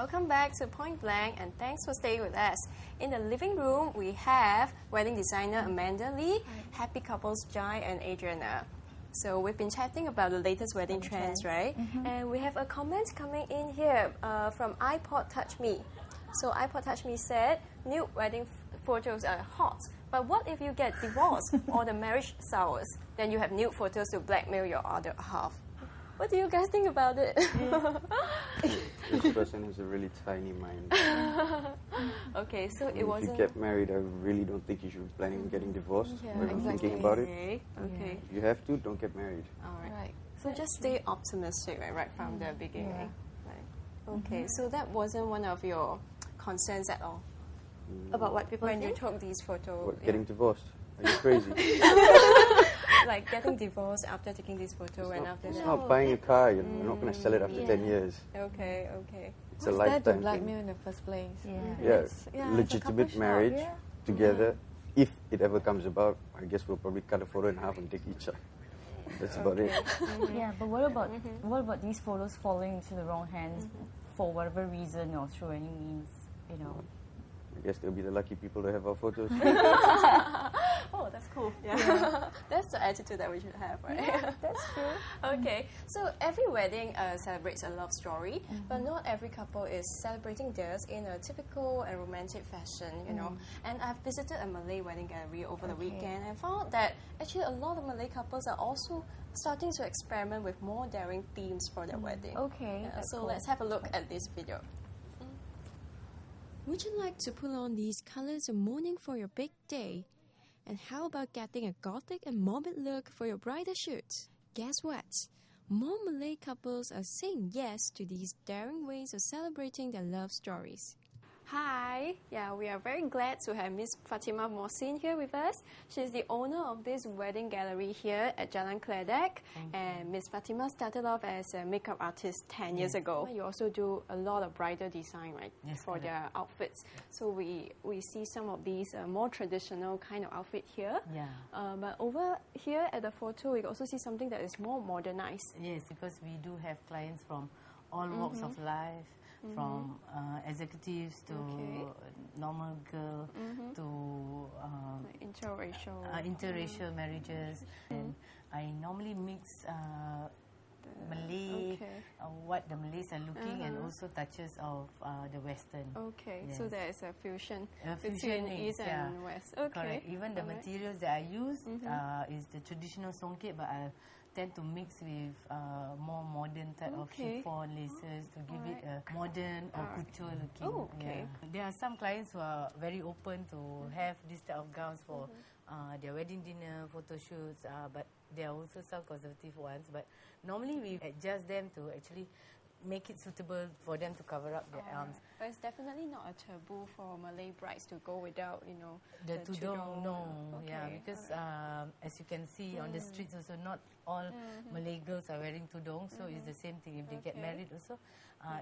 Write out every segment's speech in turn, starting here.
welcome back to Point Blank and thanks for staying with us. In the living room, we have wedding designer Amanda Lee, happy couples Jai and Adriana. So we've been chatting about the latest wedding trends, right? And we have a comment coming in here from iPod Touch Me. So iPod Touch Me said, nude wedding photos are hot, but what if you get divorced or the marriage sours? Then you have nude photos to blackmail your other half. What do you guys think about it? This person has a really tiny mind. Okay, so it wasn't... If you get married, I really don't think you should be planning on getting divorced. Yeah, when exactly. thinking about it. Okay. If you have to, don't get married. All right. So just stay optimistic, right from the beginning. Yeah. Right. Okay, so that wasn't one of your concerns at all? About what people When think? you took these photos? What, getting divorced? Are you crazy? Like getting divorced after taking this photo and after It's that? not buying a car. You're not going to sell it after 10 years. Okay. It's What's a that lifetime to thing. blackmail in the first place? Yeah, It's a legitimate couple marriage shop, together. If it ever comes about, I guess we'll probably cut a photo in half and take each other. That's about it. Yeah, but what about these photos falling into the wrong hands for whatever reason or through any means, you know? I guess they'll be the lucky people to have our photos. Oh, that's cool. Yeah. That's the attitude that we should have, right? Yeah, that's true. Okay, so every wedding celebrates a love story, but not every couple is celebrating theirs in a typical and romantic fashion, you know. And I've visited a Malay wedding gallery over the weekend and found that actually a lot of Malay couples are also starting to experiment with more daring themes for their wedding. Okay. Yeah, that's so cool. let's have a look at this video. Would you like to put on these colors of mourning for your big day? And how about getting a gothic and morbid look for your bridal shoot? Guess what? More Malay couples are saying yes to these daring ways of celebrating their love stories. Hi, we are very glad to have Miss Fatima Mohsin here with us. She's the owner of this wedding gallery here at Jalan Kledek. And Miss Fatima started off as a makeup artist 10 years ago. You also do a lot of bridal design, right? Yes, for their outfits. So we see some of these more traditional kind of outfit here. Yeah. But over here at the photo, we also see something that is more modernized. Yes, because we do have clients from all walks of life, from executives to normal girl to Like interracial. interracial marriages. And I normally mix Malay, what the Malays are looking, and also touches of the Western. Okay, Yes. so there is a fusion fusion between mix, East and West. Okay. Correct. Even the materials that I use is the traditional songket, but I tend to mix with more modern type of chiffon laces to give it a modern or couture looking. Oh, okay. Yeah. There are some clients who are very open to have this type of gowns for their wedding dinner, photo shoots, but there are also some conservative ones. But normally we adjust them to actually make it suitable for them to cover up their arms. But it's definitely not a taboo for Malay brides to go without, The tudung, no. Okay. Yeah, because as you can see on the streets also, not all Malay girls are wearing tudung, so it's the same thing. If they get married also,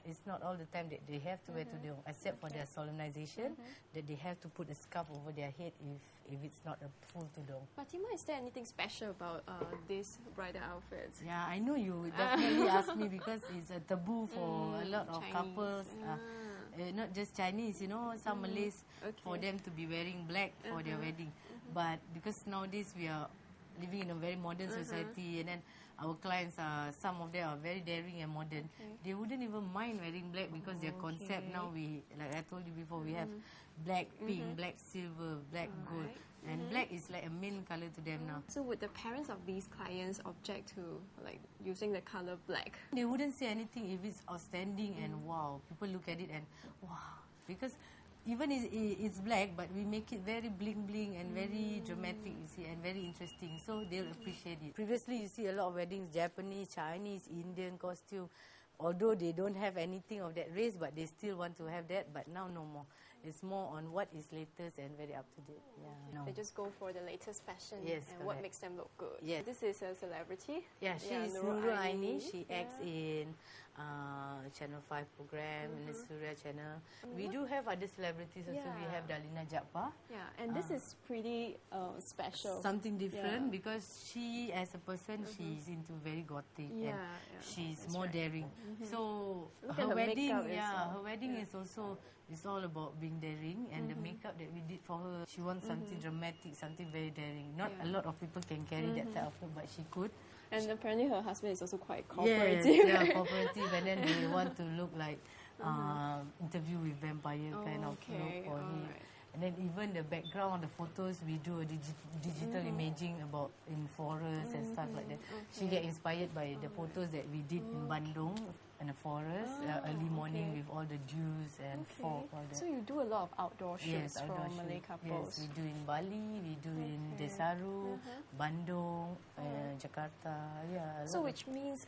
it's not all the time that they have to wear tudung, except for their solemnization, that they have to put a scarf over their head if it's not a full tudung. Fatima, is there anything special about these bridal outfits? Yeah, I know you would definitely ask me because it's a taboo for a lot of Chinese. couples. Not just Chinese, some Malays, for them to be wearing black for their wedding. But because nowadays we are living in a very modern society, and then our clients are, some of them are very daring and modern. They wouldn't even mind wearing black because their concept now, like I told you before, we have black, pink, black, silver, black, gold. And black is like a main color to them now. So would the parents of these clients object to like using the color black? They wouldn't say anything if it's outstanding and wow. People look at it and wow. Because even it's black, but we make it very bling bling and very dramatic, you see, and very interesting. So they'll appreciate it. Previously, you see a lot of weddings, Japanese, Chinese, Indian costume. Although they don't have anything of that race, but they still want to have that. But now no more. It's more on what is latest and very up to date. Yeah. No. They just go for the latest fashion Yes, and what correct. makes them look good. Yes. This is a celebrity. Yeah, she is Nurul Nurul Aini. Aini. She acts in Channel 5 program in the Surya channel. We do have other celebrities also. We have Dalina Jappa. Yeah, and this is pretty special. Something different because she, as a person, she's into very gothic and she's more daring. So her wedding, her wedding is also all about being daring, and the makeup that we did for her, she wants something dramatic, something very daring. Not a lot of people can carry that type of look, but she could. And apparently her husband is also quite cooperative. Yes, cooperative, and then they want to look like interview with vampire kind of look for him. And then even the background, the photos, we do a digital imaging about in forests and stuff like that. She get inspired by the photos that we did in Bandung, in the forest, early morning with all the dews and fog. All that. So you do a lot of outdoor shoots for Malay couples. Yes, we do in Bali, we do in Desaru, Bandung, Jakarta. Yeah. So which means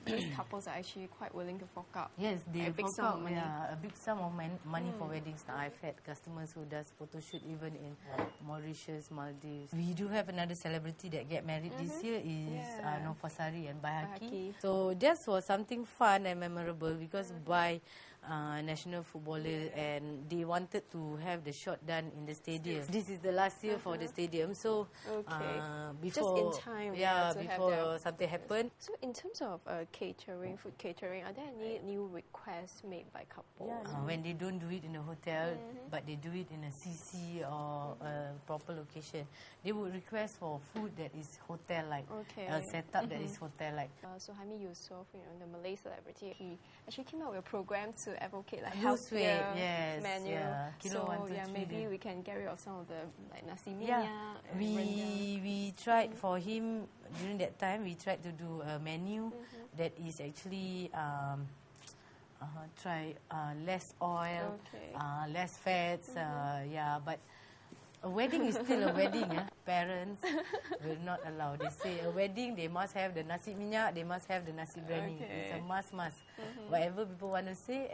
these couples are actually quite willing to fork out. Yes, they a big fork sum out of money. a big sum of money for weddings. Now I've had customers who does photo shoot even in Mauritius, Maldives. We do have another celebrity that get married this year is Novasari and Bahaki. So that was something fun and memorable because by national footballer, and they wanted to have the shot done in the stadium. This is the last year for the stadium, so before just in time, before something happened. So in terms of catering, food catering, are there any new requests made by couples? When they don't do it in a hotel, but they do it in a CC or a proper location, they would request for food that is hotel-like, a setup that is hotel-like. So Hami Yusof, the Malay celebrity, he actually came out with a program to advocate like Lose weight, healthier menu. Kilo 1, 2, 3, maybe we can get rid of some of the like nasi minyak. We tried for him during that time. We tried to do a menu that is actually less oil, less fats. But a wedding is still a wedding. Parents will not allow. They say a wedding, they must have the nasi minyak, they must have the nasi biryani. It's a must. Whatever people want to say,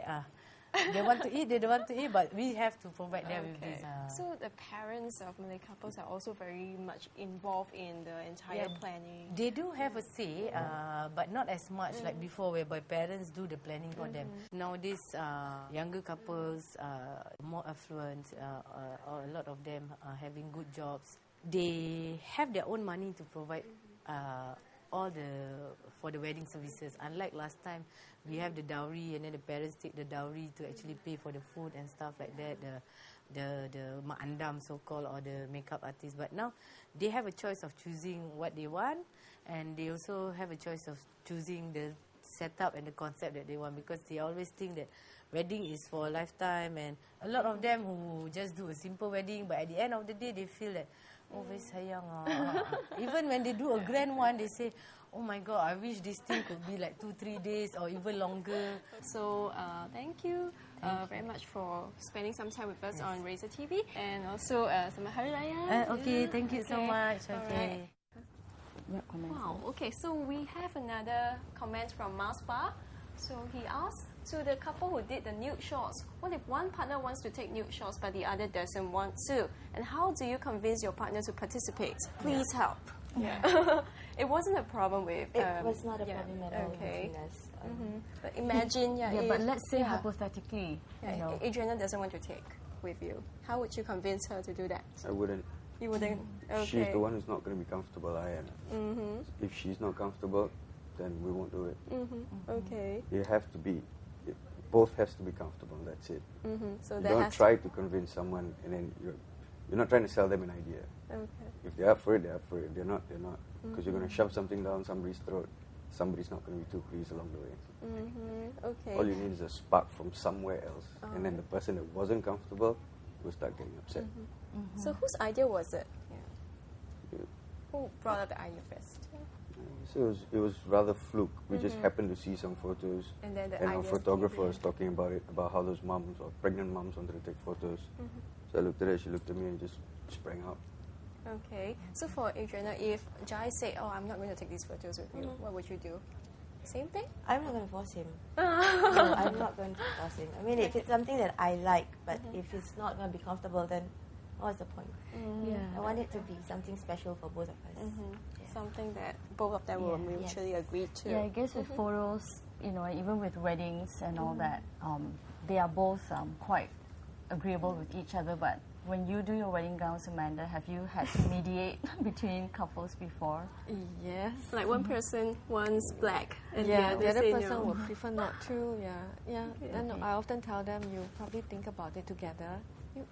they want to eat, they don't want to eat, but we have to provide them with this. So the parents of Malay couples are also very much involved in the entire planning. They do have a say, but not as much like before, whereby parents do the planning for them. Nowadays, younger couples are more affluent, or a lot of them are having good jobs. They have their own money to provide for the wedding services. Unlike last time, we have the dowry, and then the parents take the dowry to actually pay for the food and stuff like that. The mak andam so-called, or the makeup artist. But now they have a choice of choosing what they want, and they also have a choice of choosing the setup and the concept that they want, because they always think that wedding is for a lifetime, and a lot of them who just do a simple wedding, but at the end of the day they feel that very sayang. Even when they do a grand one, they say, oh my God, I wish this thing could be like 2-3 days or even longer. So thank you very much for spending some time with us on RazorTV, and also Selamat Hari Raya. Thank you so much. Okay. Wow, okay, so we have another comment from Mars Bar. So he asked, to the couple who did the nude shots, what if one partner wants to take nude shots but the other doesn't want to? And how do you convince your partner to participate? Please help. It wasn't a problem with... it was not a problem at all between us. But imagine, but let's say hypothetically, Adriana doesn't want to take with you. How would you convince her to do that? I wouldn't. You wouldn't? Okay. She's the one who's not going to be comfortable. I am. If she's not comfortable, then we won't do it. Okay. You have to be... both has to be comfortable. That's it. So you that don't try to convince someone, and then you're not trying to sell them an idea. Okay. If they're up for it, they're up for it. If they're not, they're not. Because you're going to shove something down somebody's throat. Somebody's not going to be too pleased along the way. Okay. All you need is a spark from somewhere else, and then the person that wasn't comfortable will start getting upset. So whose idea was it? Who brought up the idea first? So it was rather fluke. We just happened to see some photos, And then the our idea photographer came was talking about it, about how those moms or pregnant moms wanted to take photos. So I looked at her, she looked at me, and just sprang out. Okay. So for Adriana, if Jai said, "Oh, I'm not going to take these photos with you," what would you do? Same thing? I'm not going to force him. No, I'm not going to force him. I mean, if it's something that I like, but if it's not going to be comfortable, then What's the point? Yeah. I want it to be something special for both of us. Yeah. Something that both of them will mutually agree to. Yeah, I guess with photos, you know, even with weddings and all that, they are both quite agreeable with each other. But when you do your wedding gowns, Amanda, have you had to mediate between couples before? Yes. Like one person wants black and Yeah, the the other other say person no. would prefer not to. Yeah. Then I often tell them, you probably think about it together.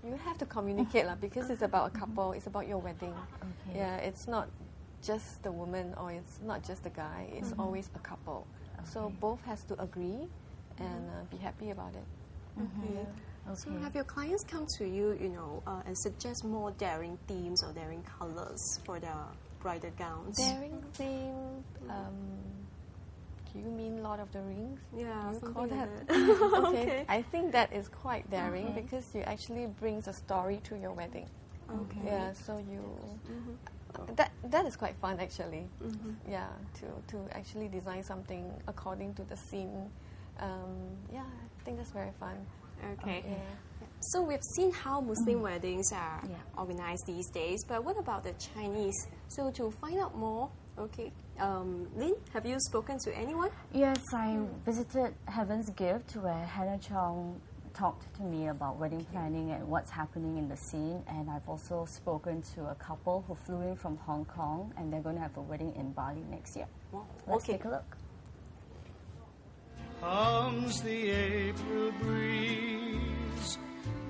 You have to communicate lah, because it's about a couple. It's about your wedding. Okay. Yeah, it's not just the woman or it's not just the guy. It's always a couple. So both has to agree and be happy about it. Okay. So have your clients come to you, and suggest more daring themes or daring colors for their bridal gowns? Daring theme. Do you mean Lord of the Rings? Yeah, You something call like that? that. Okay. I think that is quite daring because you actually brings a story to your wedding. Okay. Yeah, so you that is quite fun actually. Yeah, to actually design something according to the scene. Yeah, I think that's very fun. Okay. Yeah. So we've seen how Muslim weddings are organized these days, but what about the Chinese? So to find out more, okay, Lynn, have you spoken to anyone? Yes, I visited Heaven's Gift where Hannah Chong talked to me about wedding planning and what's happening in the scene, and I've also spoken to a couple who flew in from Hong Kong and they're going to have a wedding in Bali next year. Wow. Let's take a look. Comes the April breeze,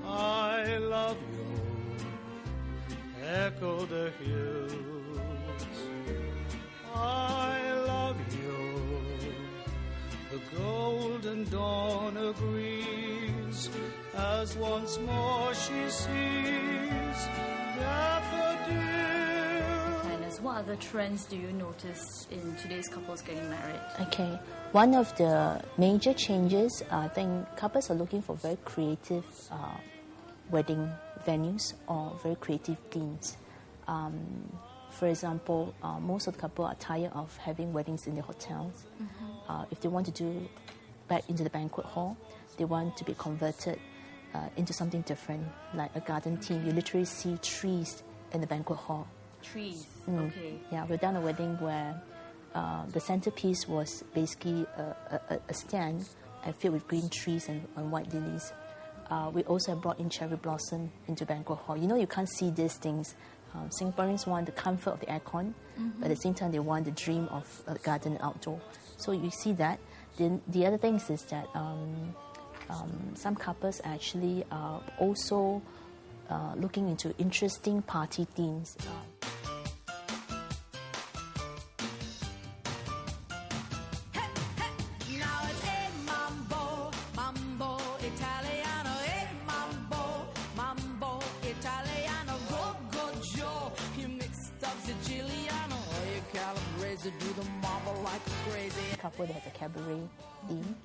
I love you, echo the hills. I love you, the golden dawn agrees, as once more she sees daffodils. Agnes, what other trends do you notice in today's couples getting married? Okay, one of the major changes, I think couples are looking for very creative wedding venues or very creative themes. For example, most of the couple are tired of having weddings in the hotels. If they want to do back into the banquet hall, they want to be converted into something different, like a garden theme. You literally see trees in the banquet hall. Trees, okay. Yeah, we've done a wedding where the centerpiece was basically a stand and filled with green trees and white lilies. We also have brought in cherry blossom into banquet hall. You know, you can't see these things. Singaporeans want the comfort of the aircon, but at the same time they want the dream of a garden outdoor. So you see that. Then the other things is that some couples actually are also looking into interesting party themes. Couple that has a cabaret theme.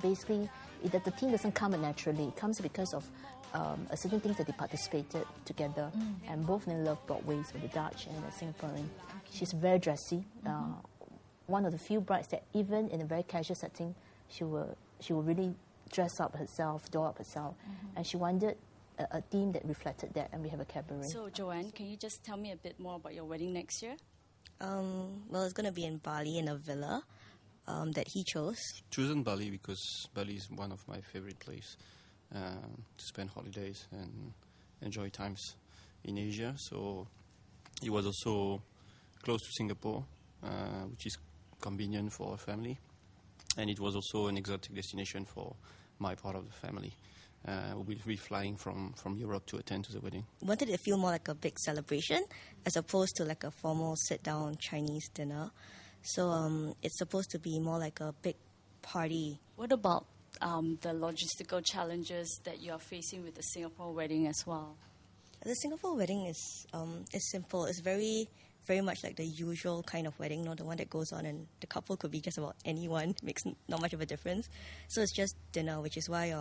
Basically, the theme doesn't come naturally. It comes because of a certain things that they participated together, and both of them love Broadways with the Dutch and the Singaporean. She's very dressy. One of the few brides that even in a very casual setting, she will really dress up herself, doll up herself, and she wanted a theme that reflected that, and we have a cabaret. So, Joanne, can you just tell me a bit more about your wedding next year? Well, it's going to be in Bali in a villa that he chose. Chosen Bali because Bali is one of my favorite places to spend holidays and enjoy times in Asia. So it was also close to Singapore, which is convenient for a family. And it was also an exotic destination for my part of the family. We'll be flying from Europe to attend to the wedding. Wanted it to feel more like a big celebration as opposed to like a formal sit-down Chinese dinner. So it's supposed to be more like a big party. What about the logistical challenges that you are facing with the Singapore wedding as well? The Singapore wedding is simple. It's very, very much like the usual kind of wedding, the one that goes on, and the couple could be just about anyone. Makes not much of a difference. So it's just dinner, which is why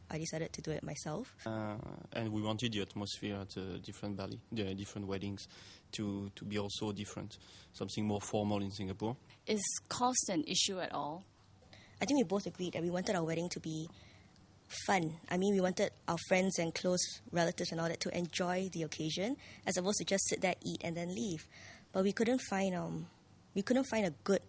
I decided to do it myself. And we wanted the atmosphere at the different weddings to be also different, something more formal in Singapore. Is cost an issue at all? I think we both agreed that we wanted our wedding to be fun. I mean, we wanted our friends and close relatives and all that to enjoy the occasion, as opposed to just sit there, eat, and then leave. But we couldn't find a good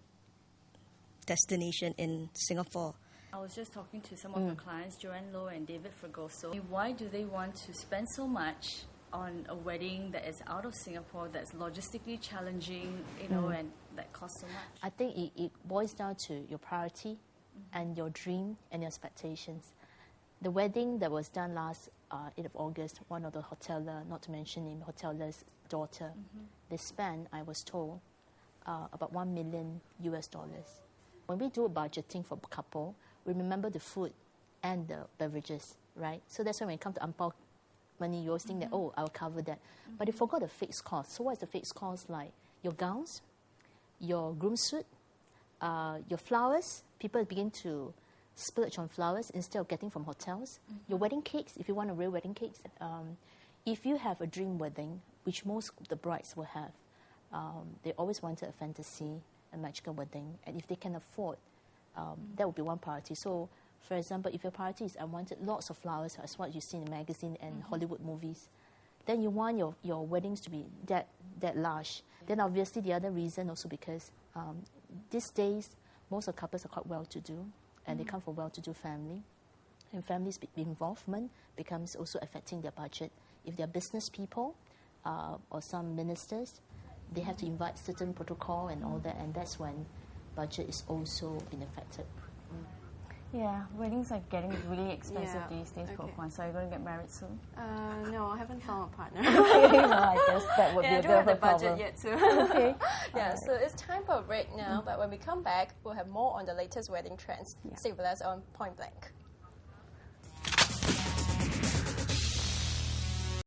destination in Singapore. I was just talking to some of your clients, Joanne Lowe and David Fregoso. Why do they want to spend so much on a wedding that is out of Singapore, that's logistically challenging, and that costs so much? I think it boils down to your priority and your dream and your expectations. The wedding that was done last 8th of August, one of the hoteler, not to mention him, hoteler's daughter, they spent, I was told, about $1 million US. When we do budgeting for a couple, we remember the food and the beverages, right? So that's when it comes to ampao money, you always think that, I'll cover that. But they forgot the fixed cost. So what is the fixed cost like? Your gowns, your groom suit, your flowers. People begin to splurge on flowers instead of getting from hotels. Your wedding cakes, if you want a real wedding cakes. If you have a dream wedding, which most of the brides will have, they always wanted a fantasy, a magical wedding. And if they can afford, that would be one priority. So, for example, if your priority is I wanted lots of flowers, as what you see in the magazine and Hollywood movies, then you want your weddings to be that large. Then obviously the other reason also because these days, most of couples are quite well-to-do, and they come from well-to-do family. And families' involvement becomes also affecting their budget. If they're business people or some ministers, they have to invite certain protocol and all that, and that's when budget is also being affected. Yeah, weddings are getting really expensive these days, Okay. Pokwan. So are you going to get married soon? No, I haven't found a partner. I guess that would be I a don't bit have of a the budget problem. yet too. Okay. Yeah, so it's time for a break now, but when we come back, we'll have more on the latest wedding trends. Stay with us on Point Blank.